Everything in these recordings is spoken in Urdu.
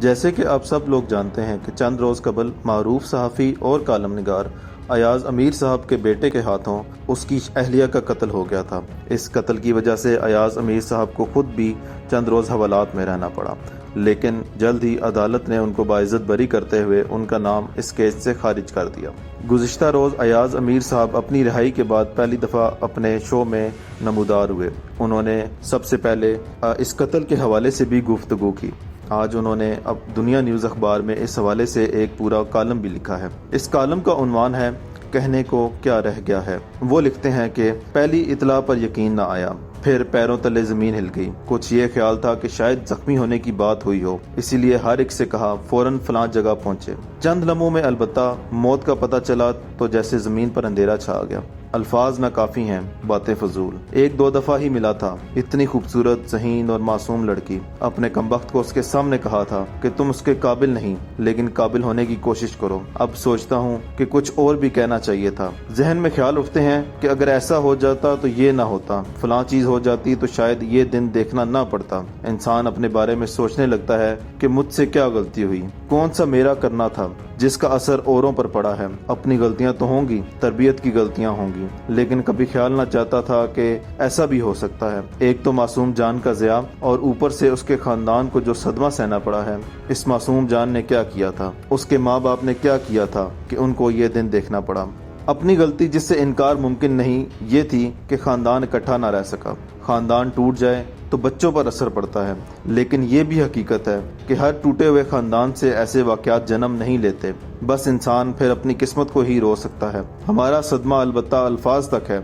جیسے کہ آپ سب لوگ جانتے ہیں کہ چند روز قبل معروف صحافی اور کالم نگار ایاز امیر صاحب کے بیٹے کے ہاتھوں اس کی اہلیہ کا قتل ہو گیا تھا۔ اس قتل کی وجہ سے ایاز امیر صاحب کو خود بھی چند روز حوالات میں رہنا پڑا، لیکن جلد ہی عدالت نے ان کو باعزت بری کرتے ہوئے ان کا نام اس کیس سے خارج کر دیا۔ گزشتہ روز ایاز امیر صاحب اپنی رہائی کے بعد پہلی دفعہ اپنے شو میں نمودار ہوئے۔ انہوں نے سب سے پہلے اس قتل کے حوالے سے بھی گفتگو کی۔ آج انہوں نے اب دنیا نیوز اخبار میں اس حوالے سے ایک پورا کالم بھی لکھا ہے۔ اس کالم کا عنوان ہے کہنے کو کیا رہ گیا ہے۔ وہ لکھتے ہیں کہ پہلی اطلاع پر یقین نہ آیا، پھر پیروں تلے زمین ہل گئی۔ کچھ یہ خیال تھا کہ شاید زخمی ہونے کی بات ہوئی ہو، اسی لیے ہر ایک سے کہا فوراً فلاں جگہ پہنچے۔ چند لمحوں میں البتہ موت کا پتہ چلا تو جیسے زمین پر اندھیرا چھا گیا۔ الفاظ نہ کافی ہیں، باتیں فضول۔ ایک دو دفعہ ہی ملا تھا، اتنی خوبصورت، ذہین اور معصوم لڑکی۔ اپنے کمبخت کو اس کے سامنے کہا تھا کہ تم اس کے قابل نہیں، لیکن قابل ہونے کی کوشش کرو۔ اب سوچتا ہوں کہ کچھ اور بھی کہنا چاہیے تھا۔ ذہن میں خیال اٹھتے ہیں کہ اگر ایسا ہو جاتا تو یہ نہ ہوتا، فلاں چیز ہو جاتی تو شاید یہ دن دیکھنا نہ پڑتا۔ انسان اپنے بارے میں سوچنے لگتا ہے کہ مجھ سے کیا غلطی ہوئی، کون سا میرا کرنا تھا جس کا اثر اوروں پر پڑا ہے۔ اپنی غلطیاں تو ہوں گی، تربیت کی غلطیاں ہوں گی، لیکن کبھی خیال نہ چاہتا تھا کہ ایسا بھی ہو سکتا ہے۔ ایک تو معصوم جان کا ضیاع، اور اوپر سے اس کے خاندان کو جو صدمہ سہنا پڑا ہے۔ اس معصوم جان نے کیا کیا تھا، اس کے ماں باپ نے کیا کیا تھا کہ ان کو یہ دن دیکھنا پڑا۔ اپنی غلطی جس سے انکار ممکن نہیں، یہ تھی کہ خاندان اکٹھا نہ رہ سکا۔ خاندان ٹوٹ جائے تو بچوں پر اثر پڑتا ہے، لیکن یہ بھی حقیقت ہے کہ ہر ٹوٹے ہوئے خاندان سے ایسے واقعات جنم نہیں لیتے۔ بس انسان پھر اپنی قسمت کو ہی رو سکتا ہے۔ ہمارا صدمہ البتہ الفاظ تک ہے۔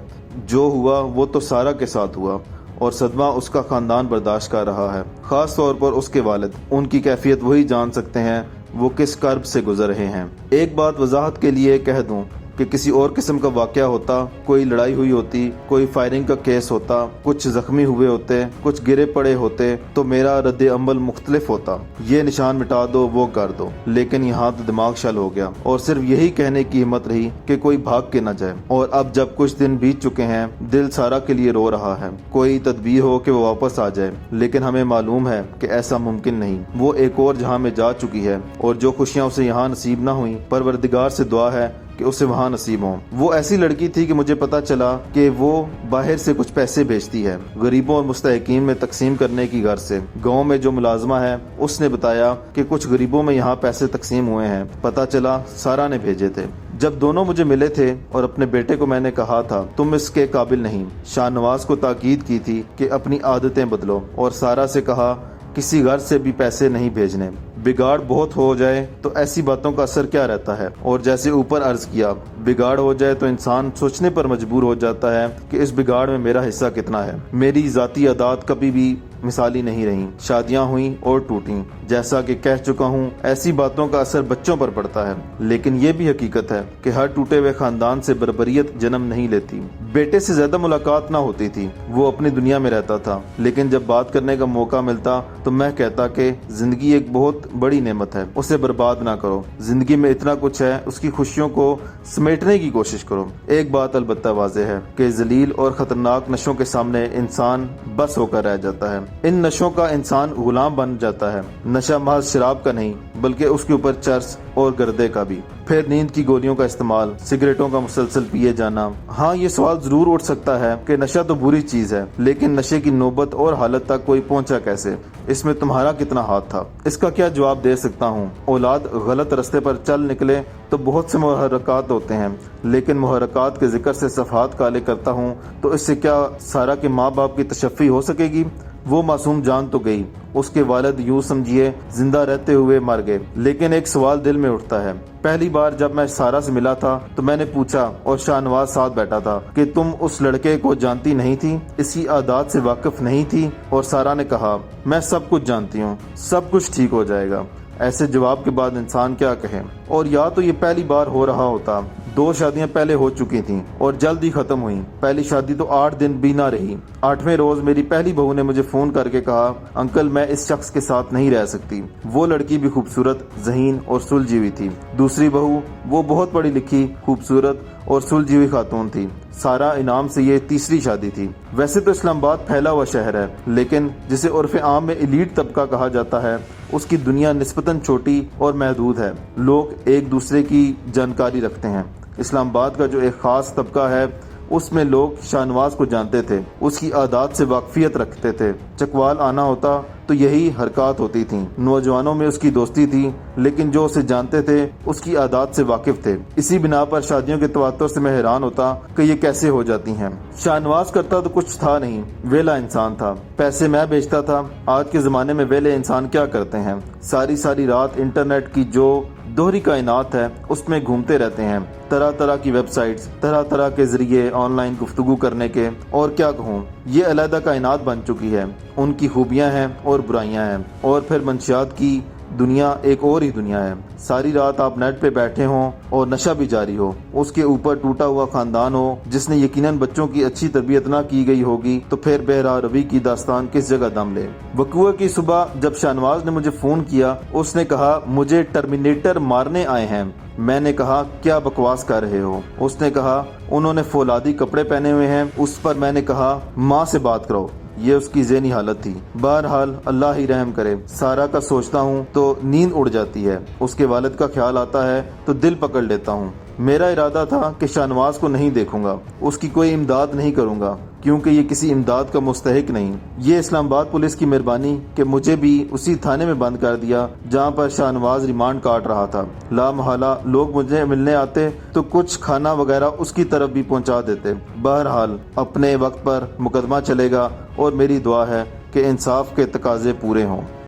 جو ہوا وہ تو سارا کے ساتھ ہوا، اور صدمہ اس کا خاندان برداشت کر رہا ہے، خاص طور پر اس کے والد۔ ان کی کیفیت وہی جان سکتے ہیں، وہ کس کرب سے گزر رہے ہیں۔ ایک بات وضاحت کے لیے کہہ دوں کہ کسی اور قسم کا واقعہ ہوتا، کوئی لڑائی ہوئی ہوتی، کوئی فائرنگ کا کیس ہوتا، کچھ زخمی ہوئے ہوتے، کچھ گرے پڑے ہوتے، تو میرا رد عمل مختلف ہوتا۔ یہ نشان مٹا دو، وہ کر دو۔ لیکن یہاں تو دماغ شل ہو گیا، اور صرف یہی کہنے کی ہمت رہی کہ کوئی بھاگ کے نہ جائے۔ اور اب جب کچھ دن بیت چکے ہیں، دل سارا کے لیے رو رہا ہے۔ کوئی تدبیر ہو کہ وہ واپس آ جائے، لیکن ہمیں معلوم ہے کہ ایسا ممکن نہیں۔ وہ ایک اور جہاں میں جا چکی ہے، اور جو خوشیاں اسے یہاں نصیب نہ ہوئیں، پروردگار سے دعا ہے کہ اسے وہاں نصیب ہوں۔ وہ ایسی لڑکی تھی کہ مجھے پتا چلا کہ وہ باہر سے کچھ پیسے بھیجتی ہے، غریبوں اور مستحقین میں تقسیم کرنے کی غرض سے۔ گاؤں میں جو ملازمہ ہے اس نے بتایا کہ کچھ غریبوں میں یہاں پیسے تقسیم ہوئے ہیں۔ پتا چلا سارا نے بھیجے تھے۔ جب دونوں مجھے ملے تھے اور اپنے بیٹے کو میں نے کہا تھا تم اس کے قابل نہیں، شاہ نواز کو تاکید کی تھی کہ اپنی عادتیں بدلو، اور سارا سے کہا کسی غرض سے بھی پیسے نہیں بھیجنے، بگاڑ بہت ہو جائے تو ایسی باتوں کا اثر کیا رہتا ہے۔ اور جیسے اوپر عرض کیا، بگاڑ ہو جائے تو انسان سوچنے پر مجبور ہو جاتا ہے کہ اس بگاڑ میں میرا حصہ کتنا ہے۔ میری ذاتی عادات کبھی بھی مثالی نہیں رہیں، شادیاں ہوئیں اور ٹوٹیں۔ جیسا کہ کہہ چکا ہوں، ایسی باتوں کا اثر بچوں پر پڑتا ہے، لیکن یہ بھی حقیقت ہے کہ ہر ٹوٹے ہوئے خاندان سے بربریت جنم نہیں لیتی۔ بیٹے سے زیادہ ملاقات نہ ہوتی تھی، وہ اپنی دنیا میں رہتا تھا، لیکن جب بات کرنے کا موقع ملتا تو میں کہتا کہ زندگی ایک بہت بڑی نعمت ہے، اسے برباد نہ کرو۔ زندگی میں اتنا کچھ ہے، اس کی خوشیوں کو سمیٹنے کی کوشش کرو۔ ایک بات البتہ واضح ہے کہ ذلیل اور خطرناک نشوں کے سامنے انسان بس ہو کر رہ جاتا ہے۔ ان نشوں کا انسان غلام بن جاتا ہے۔ نشہ محض شراب کا نہیں، بلکہ اس کے اوپر چرس اور گردے کا بھی۔ پھر نیند کی گولیوں کا استعمال، سگریٹوں کا مسلسل پیے جانا۔ ہاں، یہ سوال ضرور اٹھ سکتا ہے کہ نشہ تو بری چیز ہے، لیکن نشے کی نوبت اور حالت تک کوئی پہنچا کیسے؟ اس میں تمہارا کتنا ہاتھ تھا؟ اس کا کیا جواب دے سکتا ہوں؟ اولاد غلط رستے پر چل نکلے تو بہت سے محرکات ہوتے ہیں، لیکن محرکات کے ذکر سے صفحات کالے کرتا ہوں تو اس سے کیا سارا کے ماں باپ کی تشفی ہو سکے گی؟ وہ معصوم جان تو گئی، اس کے والد یوں سمجھیے زندہ رہتے ہوئے مر گئے۔ لیکن ایک سوال دل میں اٹھتا ہے۔ پہلی بار جب میں سارا سے ملا تھا تو میں نے پوچھا، اور شاہ نواز ساتھ بیٹھا تھا، کہ تم اس لڑکے کو جانتی نہیں تھی، اس کی عادات سے واقف نہیں تھی؟ اور سارا نے کہا، میں سب کچھ جانتی ہوں، سب کچھ ٹھیک ہو جائے گا۔ ایسے جواب کے بعد انسان کیا کہے؟ اور یا تو یہ پہلی بار ہو رہا ہوتا، 2 شادیاں پہلے ہو چکی تھیں اور جلد ہی ختم ہوئیں۔ پہلی شادی تو 8 دن بھی نہ رہی۔ 8ویں روز میری پہلی بہو نے مجھے فون کر کے کہا، انکل میں اس شخص کے ساتھ نہیں رہ سکتی۔ وہ لڑکی بھی خوبصورت، ذہین اور سلجھی ہوئی تھی۔ دوسری بہو، وہ بہت پڑھی لکھی، خوبصورت اور سلجھی ہوئی خاتون تھی۔ سارا انعام سے یہ تیسری شادی تھی۔ ویسے تو اسلام آباد پھیلا ہوا شہر ہے، لیکن جسے عرف عام میں ایلیٹ طبقہ کہا جاتا ہے، اس کی دنیا نسبتاً چھوٹی اور محدود ہے۔ لوگ ایک دوسرے کی جانکاری رکھتے ہیں۔ اسلام آباد کا جو ایک خاص طبقہ ہے، اس میں لوگ شاہ نواز کو جانتے تھے، اس کی عادات سے واقفیت رکھتے تھے۔ چکوال آنا ہوتا تو یہی حرکات ہوتی تھیں۔ نوجوانوں میں اس کی دوستی تھی، لیکن جو اسے جانتے تھے اس کی عادات سے واقف تھے۔ اسی بنا پر شادیوں کے تواتر سے میں حیران ہوتا کہ یہ کیسے ہو جاتی ہیں۔ شاہ نواز کرتا تو کچھ تھا نہیں، ویلا انسان تھا۔ پیسے میں بیچتا تھا۔ آج کے زمانے میں ویلے انسان کیا کرتے ہیں؟ ساری رات انٹرنیٹ کی جو دوہری کائنات ہے اس میں گھومتے رہتے ہیں، طرح طرح کی ویب سائٹس، طرح کے ذریعے آن لائن گفتگو کرنے کے، اور کیا کہوں، یہ علیحدہ کائنات بن چکی ہے۔ ان کی خوبیاں ہیں اور برائیاں ہیں، اور پھر منشیات کی دنیا ایک اور ہی دنیا ہے۔ ساری رات آپ نیٹ پہ بیٹھے ہوں اور نشہ بھی جاری ہو، اس کے اوپر ٹوٹا ہوا خاندان ہو جس نے یقیناً بچوں کی اچھی تربیت نہ کی گئی ہوگی، تو پھر بہرا روی کی داستان کس جگہ دم لے۔ وقوع کی صبح جب شاہ نواز نے مجھے فون کیا، اس نے کہا مجھے ٹرمینیٹر مارنے آئے ہیں۔ میں نے کہا کیا بکواس کر رہے ہو؟ اس نے کہا انہوں نے فولادی کپڑے پہنے ہوئے ہیں۔ اس پر میں نے کہا ماں سے بات کرو۔ یہ اس کی ذہنی حالت تھی۔ بہرحال اللہ ہی رحم کرے۔ سارا کا سوچتا ہوں تو نیند اڑ جاتی ہے، اس کے والد کا خیال آتا ہے تو دل پکڑ لیتا ہوں۔ میرا ارادہ تھا کہ شاہ نواز کو نہیں دیکھوں گا، اس کی کوئی امداد نہیں کروں گا، کیونکہ یہ کسی امداد کا مستحق نہیں۔ یہ اسلام آباد پولیس کی مہربانی کہ مجھے بھی اسی تھانے میں بند کر دیا جہاں پر شاہ نواز ریمانڈ کاٹ رہا تھا۔ لا محالہ لوگ مجھے ملنے آتے تو کچھ کھانا وغیرہ اس کی طرف بھی پہنچا دیتے۔ بہرحال اپنے وقت پر مقدمہ چلے گا، اور میری دعا ہے کہ انصاف کے تقاضے پورے ہوں۔